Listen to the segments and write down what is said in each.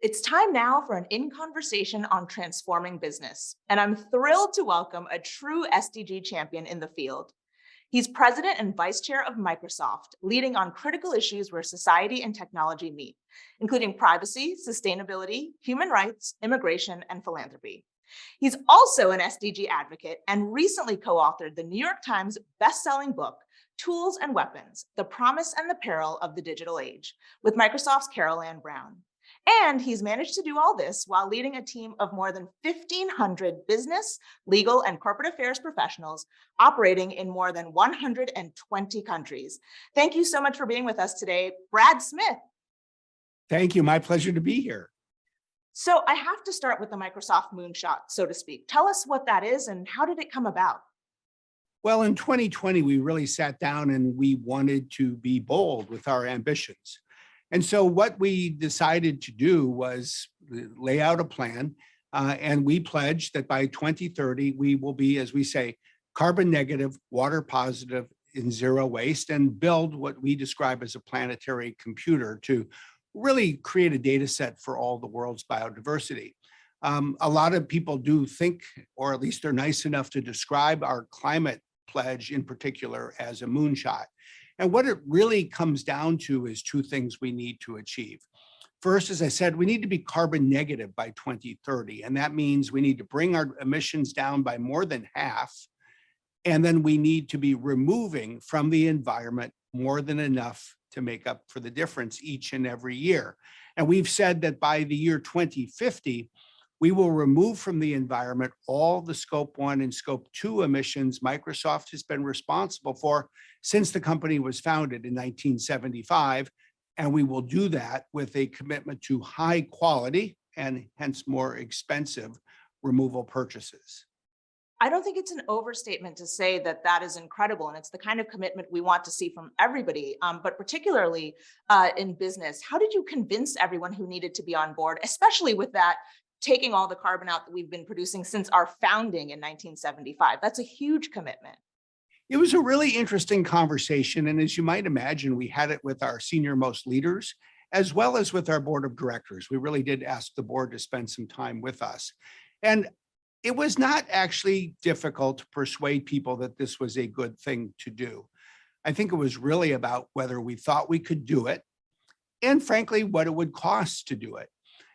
It's time now for an In Conversation on transforming business. And I'm thrilled to welcome a true SDG champion in the field. He's president and vice chair of Microsoft, leading on critical issues where society and technology meet, including privacy, sustainability, human rights, immigration, and philanthropy. He's also an SDG advocate and recently co-authored the New York Times best-selling book, Tools and Weapons: The Promise and the Peril of the Digital Age, with Microsoft's Carol Ann Brown. And he's managed to do all this while leading a team of more than 1,500 business, legal, and corporate affairs professionals operating in more than 120 countries. Thank you so much for being with us today, Brad Smith. Thank you. My pleasure to be here. So I have to start with the Microsoft moonshot, so to speak. Tell us what that is and how did it come about? Well, in 2020, we really sat down and we wanted to be bold with our ambitions. And so what we decided to do was lay out a plan, and we pledged that by 2030, we will be, as we say, carbon negative, water positive, and zero waste, and build what we describe as a planetary computer to really create a data set for all the world's biodiversity. A lot of people do think, or at least they're nice enough to describe our climate pledge in particular as a moonshot. And what it really comes down to is two things we need to achieve. First, as I said, we need to be carbon negative by 2030. And that means we need to bring our emissions down by more than half. And then we need to be removing from the environment more than enough to make up for the difference each and every year. And we've said that by the year 2050, we will remove from the environment all the scope 1 and scope 2 emissions Microsoft has been responsible for since the company was founded in 1975. And we will do that with a commitment to high quality and hence more expensive removal purchases. I don't think it's an overstatement to say that that is incredible. And it's the kind of commitment we want to see from everybody, but particularly in business. How did you convince everyone who needed to be on board, especially with that, taking all the carbon out that we've been producing since our founding in 1975? That's a huge commitment. It was a really interesting conversation. And as you might imagine, we had it with our senior most leaders, as well as with our board of directors. We really did ask the board to spend some time with us. And it was not actually difficult to persuade people that this was a good thing to do. I think it was really about whether we thought we could do it, and frankly, what it would cost to do it.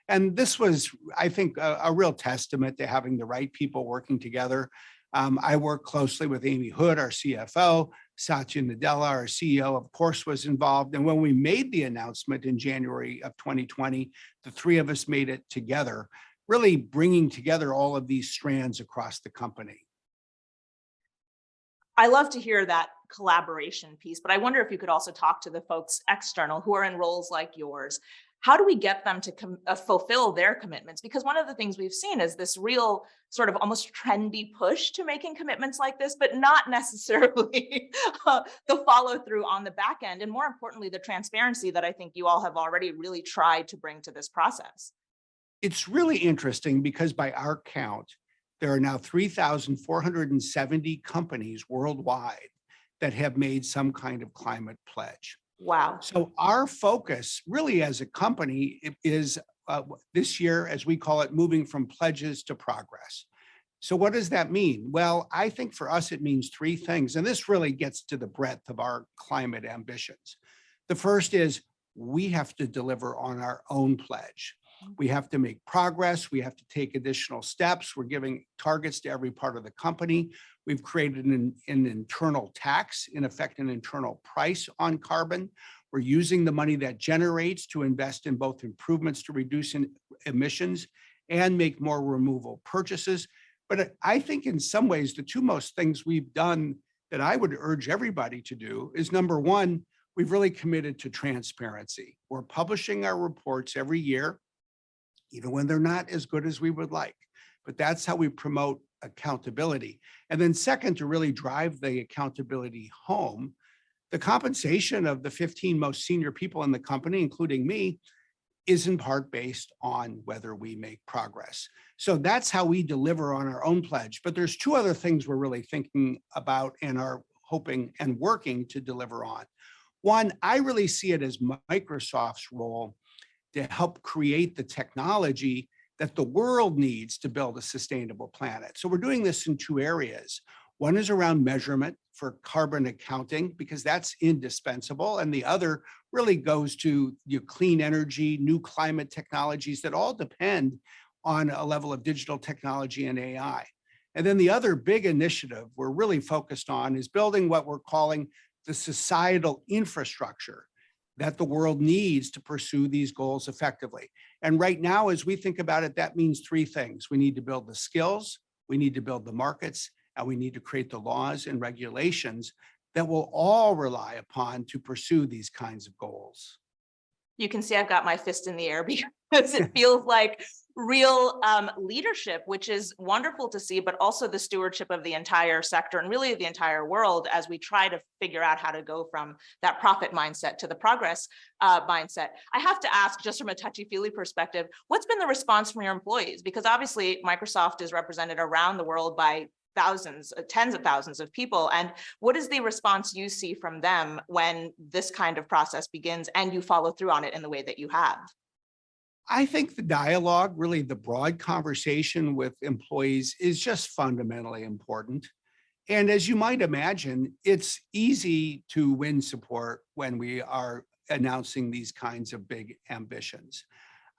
And this was, I think, a real testament to having the right people working together. I worked closely with Amy Hood, our CFO. Satya Nadella, our CEO, of course, was involved. And when we made the announcement in January of 2020, the three of us made it together, really bringing together all of these strands across the company. I love to hear that collaboration piece, but I wonder if you could also talk to the folks external who are in roles like yours. How do we get them to fulfill their commitments? Because one of the things we've seen is this real sort of almost trendy push to making commitments like this, but not necessarily the follow through on the back end. And more importantly, the transparency that I think you all have already really tried to bring to this process. It's really interesting because by our count, there are now 3,470 companies worldwide that have made some kind of climate pledge. Wow. So our focus really as a company is this year, as we call it, moving from pledges to progress. So what does that mean? Well, I think for us, it means three things. And this really gets to the breadth of our climate ambitions. The first is we have to deliver on our own pledge. We have to make progress. We have to take additional steps. We're giving targets to every part of the company. We've created an internal tax, in effect, an internal price on carbon. We're using the money that generates to invest in both improvements to reduce emissions and make more removal purchases. But I think in some ways, the two most things we've done that I would urge everybody to do is, number one, we've really committed to transparency. We're publishing our reports every year, even when they're not as good as we would like. But that's how we promote accountability. And then second, to really drive the accountability home, the compensation of the 15 most senior people in the company, including me, is in part based on whether we make progress. So that's how we deliver on our own pledge. But there's two other things we're really thinking about and are hoping and working to deliver on. One, I really see it as Microsoft's role to help create the technology that the world needs to build a sustainable planet. So we're doing this in two areas. One is around measurement for carbon accounting, because that's indispensable. And the other really goes to your clean energy, new climate technologies that all depend on a level of digital technology and AI. And then the other big initiative we're really focused on is building what we're calling the societal infrastructure that the world needs to pursue these goals effectively. And right now, as we think about it, that means three things. We need to build the skills, we need to build the markets, and we need to create the laws and regulations that will all rely upon to pursue these kinds of goals. You can see I've got my fist in the air because it feels like real leadership, which is wonderful to see, but also the stewardship of the entire sector and really the entire world as we try to figure out how to go from that profit mindset to the progress mindset. I have to ask, just from a touchy-feely perspective, what's been the response from your employees? Because obviously Microsoft is represented around the world by thousands, tens of thousands of people. And what is the response you see from them when this kind of process begins and you follow through on it in the way that you have? I think the dialogue, really the broad conversation with employees, is just fundamentally important. And as you might imagine, it's easy to win support when we are announcing these kinds of big ambitions.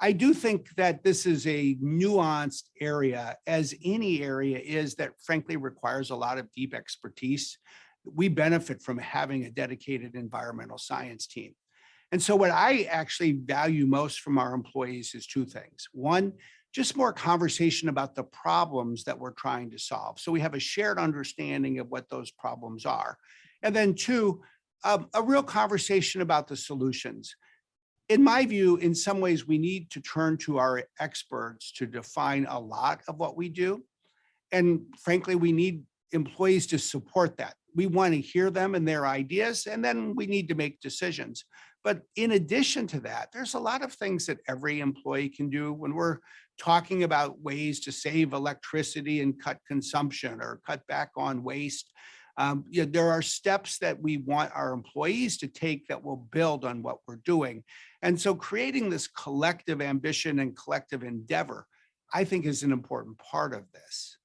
I do think that this is a nuanced area, as any area is, that frankly requires a lot of deep expertise. We benefit from having a dedicated environmental science team. And so what I actually value most from our employees is two things. One, just more conversation about the problems that we're trying to solve, so we have a shared understanding of what those problems are. And then two, a real conversation about the solutions. In my view, in some ways, we need to turn to our experts to define a lot of what we do. And frankly, we need employees to support that. We want to hear them and their ideas, and then we need to make decisions. But in addition to that, there's a lot of things that every employee can do when we're talking about ways to save electricity and cut consumption or cut back on waste. There are steps that we want our employees to take that will build on what we're doing. And so creating this collective ambition and collective endeavor, I think, is an important part of this.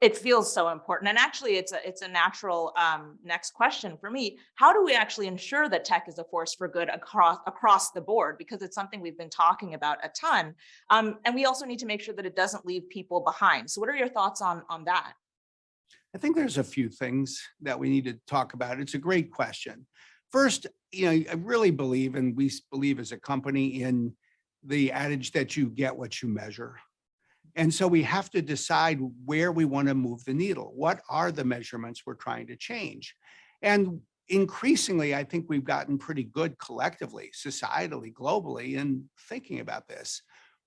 It feels so important. And actually, it's a natural next question for me. How do we actually ensure that tech is a force for good across the board? Because it's something we've been talking about a ton. And we also need to make sure that it doesn't leave people behind. So what are your thoughts on that? I think there's a few things that we need to talk about. It's a great question. First, I really believe, and we believe as a company, in the adage that you get what you measure. And so we have to decide where we want to move the needle. What are the measurements we're trying to change? And increasingly, I think we've gotten pretty good collectively, societally, globally, in thinking about this.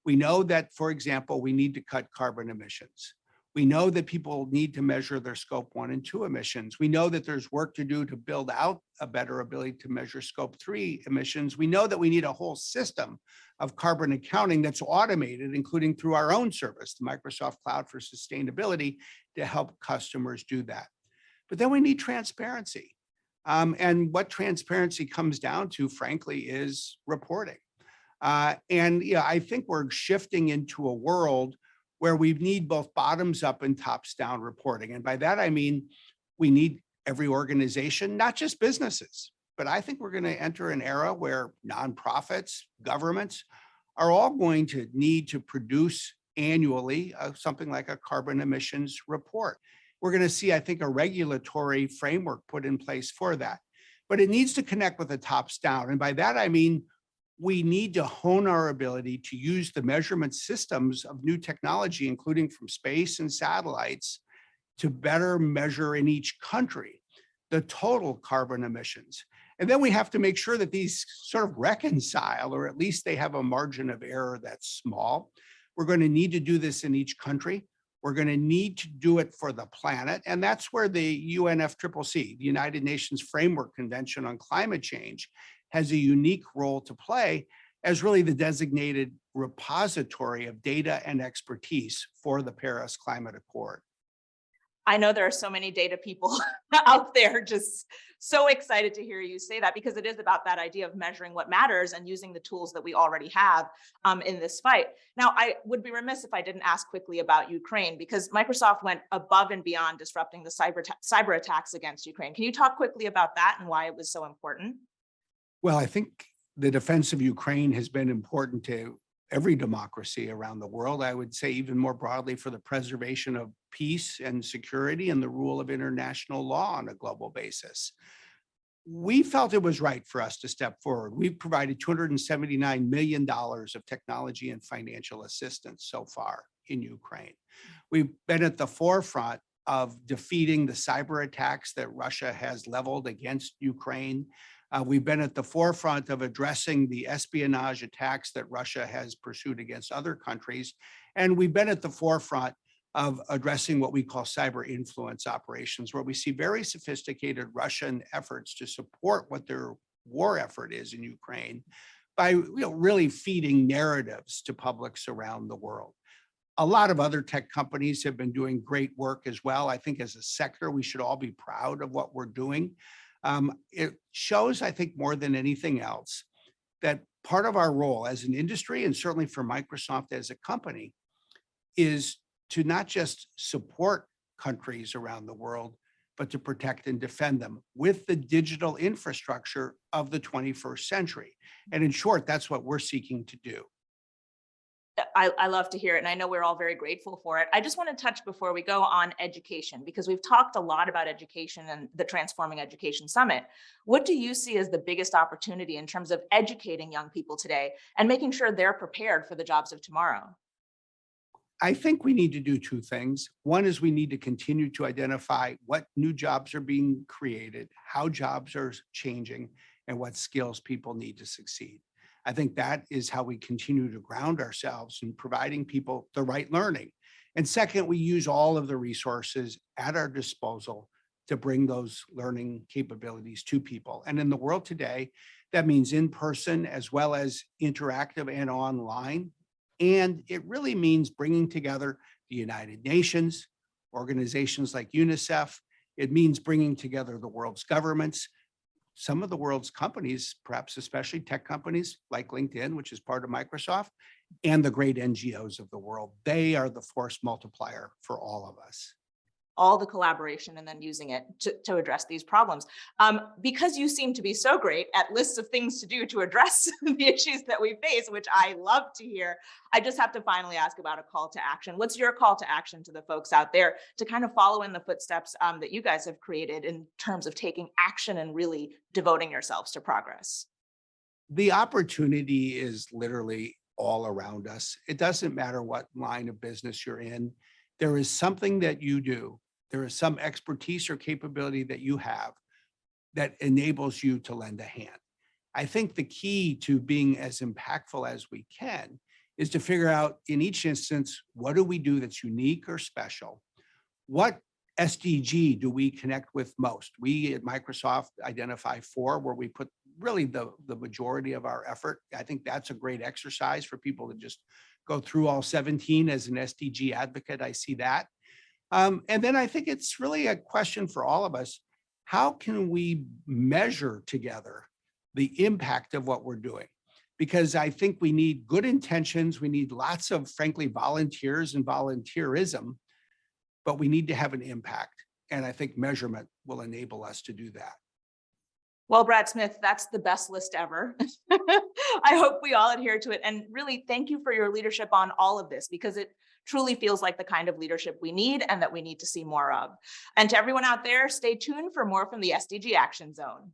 We know that, for example, we need to cut carbon emissions. We know that people need to measure their scope 1 and 2 emissions. We know that there's work to do to build out a better ability to measure scope 3 emissions. We know that we need a whole system of carbon accounting that's automated, including through our own service, the Microsoft Cloud for Sustainability, to help customers do that. But then we need transparency. And what transparency comes down to, frankly, is reporting. I think we're shifting into a world where we need both bottoms up and tops down reporting. And by that, I mean, we need every organization, not just businesses, but I think we're going to enter an era where nonprofits, governments are all going to need to produce annually something like a carbon emissions report. We're going to see, I think, a regulatory framework put in place for that, but it needs to connect with the tops down. And by that, I mean, we need to hone our ability to use the measurement systems of new technology, including from space and satellites, to better measure in each country the total carbon emissions. And then we have to make sure that these sort of reconcile, or at least they have a margin of error that's small. We're going to need to do this in each country. We're going to need to do it for the planet. And that's where the UNFCCC, the United Nations Framework Convention on Climate Change, has a unique role to play as really the designated repository of data and expertise for the Paris Climate Accord. I know there are so many data people out there just so excited to hear you say that, because it is about that idea of measuring what matters and using the tools that we already have in this fight. Now, I would be remiss if I didn't ask quickly about Ukraine, because Microsoft went above and beyond disrupting the cyber attacks against Ukraine. Can you talk quickly about that and why it was so important? Well, I think the defense of Ukraine has been important to every democracy around the world. I would say even more broadly for the preservation of peace and security and the rule of international law on a global basis. We felt it was right for us to step forward. We've provided $279 million of technology and financial assistance so far in Ukraine. We've been at the forefront of defeating the cyber attacks that Russia has leveled against Ukraine. We've been at the forefront of addressing the espionage attacks that Russia has pursued against other countries. And we've been at the forefront of addressing what we call cyber influence operations, where we see very sophisticated Russian efforts to support what their war effort is in Ukraine by really feeding narratives to publics around the world. A lot of other tech companies have been doing great work as well. I think as a sector, we should all be proud of what we're doing. It shows, I think, more than anything else, that part of our role as an industry, and certainly for Microsoft as a company, is to not just support countries around the world, but to protect and defend them with the digital infrastructure of the 21st century. And in short, that's what we're seeking to do. I love to hear it. And I know we're all very grateful for it. I just want to touch before we go on education, because we've talked a lot about education and the Transforming Education Summit. What do you see as the biggest opportunity in terms of educating young people today and making sure they're prepared for the jobs of tomorrow? I think we need to do two things. One is we need to continue to identify what new jobs are being created, how jobs are changing, and what skills people need to succeed. I think that is how we continue to ground ourselves in providing people the right learning. And second, we use all of the resources at our disposal to bring those learning capabilities to people. And in the world today, that means in person as well as interactive and online. And it really means bringing together the United Nations, organizations like UNICEF. It means bringing together the world's governments, some of the world's companies, perhaps especially tech companies like LinkedIn, which is part of Microsoft, and the great NGOs of the world. They are the force multiplier for all of us. All the collaboration and then using it to address these problems. Because you seem to be so great at lists of things to do to address the issues that we face, which I love to hear, I just have to finally ask about a call to action. What's your call to action to the folks out there to kind of follow in the footsteps that you guys have created in terms of taking action and really devoting yourselves to progress? The opportunity is literally all around us. It doesn't matter what line of business you're in. There is something that you do, there is some expertise or capability that you have that enables you to lend a hand. I think the key to being as impactful as we can is to figure out in each instance, what do we do that's unique or special? What SDG do we connect with most? We at Microsoft identify 4 where we put really the majority of our effort. I think that's a great exercise for people to just go through all 17 as an SDG advocate. I see that. And then I think it's really a question for all of us. How can we measure together the impact of what we're doing? Because I think we need good intentions. We need lots of, frankly, volunteers and volunteerism, but we need to have an impact. And I think measurement will enable us to do that. Well, Brad Smith, that's the best list ever. I hope we all adhere to it. And really, thank you for your leadership on all of this, because it truly feels like the kind of leadership we need and that we need to see more of. And to everyone out there, stay tuned for more from the SDG Action Zone.